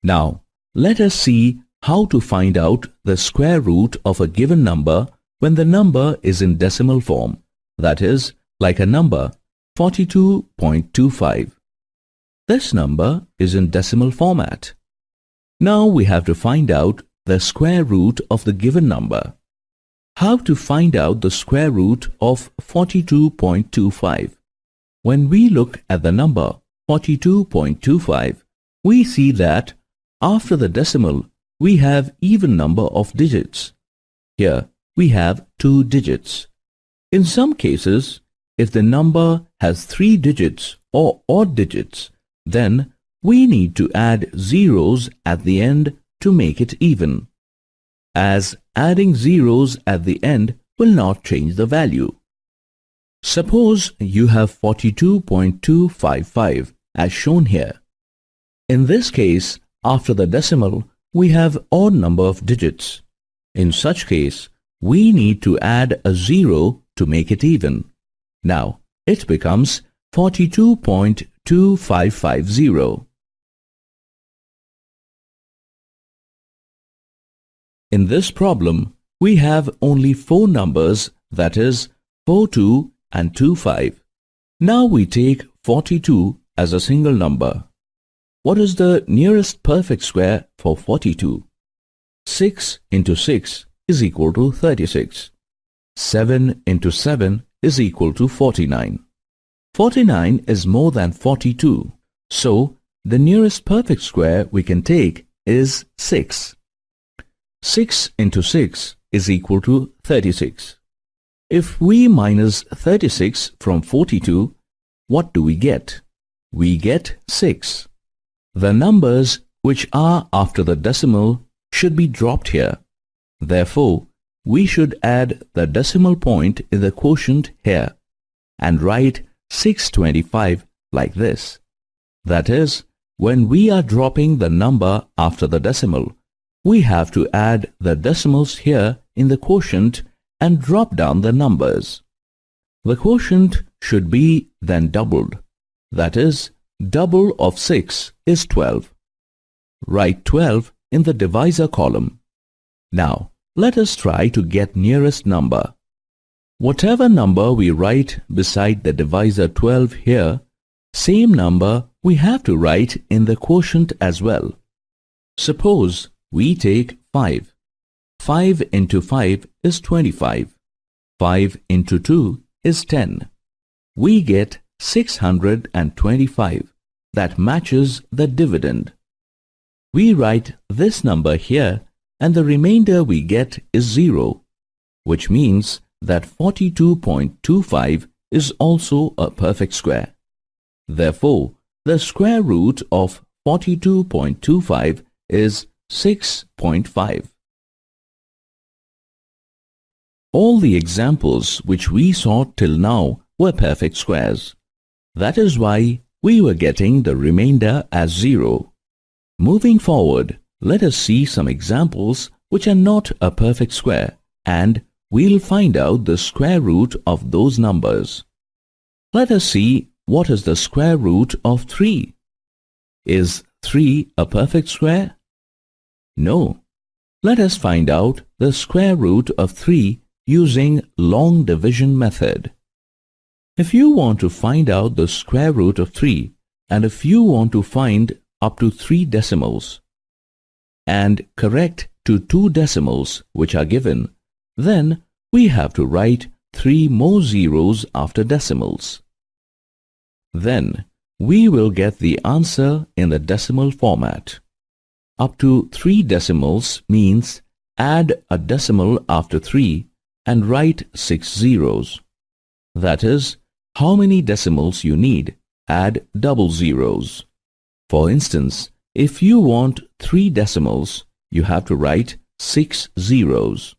Now, let us see how to find out the square root of a given number when the number is in decimal form, that is, like a number 42.25. This number is in decimal format. Now we have to find out the square root of the given number. How to find out the square root of 42.25? When we look at the number 42.25, we see that after the decimal we have even number of digits. Here we have 2 digits. In some cases, if the number has 3 digits or odd digits, then we need to add zeros at the end to make it even, as adding zeros at the end will not change the value. Suppose you have 42.255 as shown here. In this case, after the decimal, we have odd number of digits. In such case, we need to add a zero to make it even. Now, it becomes 42.2550. In this problem, we have only 4 numbers, that is 42 and 25. Now we take 42 as a single number. What is the nearest perfect square for 42? 6 into 6 is equal to 36. 7 into 7 is equal to 49. 49 is more than 42. So, the nearest perfect square we can take is 6. 6 into 6 is equal to 36. If we minus 36 from 42, what do we get? We get 6. The numbers which are after the decimal should be dropped here. Therefore, we should add the decimal point in the quotient here and write 625 like this. That is, when we are dropping the number after the decimal, we have to add the decimals here in the quotient and drop down the numbers. The quotient should be then doubled. That is, double of 6 is 12. Write 12 in the divisor column. Now, let us try to get nearest number. Whatever number we write beside the divisor 12 here, same number we have to write in the quotient as well. Suppose we take 5. 5 into 5 is 25. 5 into 2 is 10. We get 625. That matches the dividend. We write this number here and the remainder we get is 0, which means that 42.25 is also a perfect square. Therefore, the square root of 42.25 is 6.5. All the examples which we saw till now were perfect squares. That is why we were getting the remainder as 0. Moving forward, let us see some examples which are not a perfect square, and we'll find out the square root of those numbers. Let us see what is the square root of 3. Is 3 a perfect square? No. Let us find out the square root of 3 using long division method. If you want to find out the square root of 3, and if you want to find up to 3 decimals, and correct to 2 decimals which are given, then we have to write 3 more zeros after decimals. Then we will get the answer in the decimal format. Up to 3 decimals means add a decimal after 3 and write 6 zeros. That is, how many decimals you need, add double zeros. For instance, if you want 3 decimals, you have to write 6 zeros.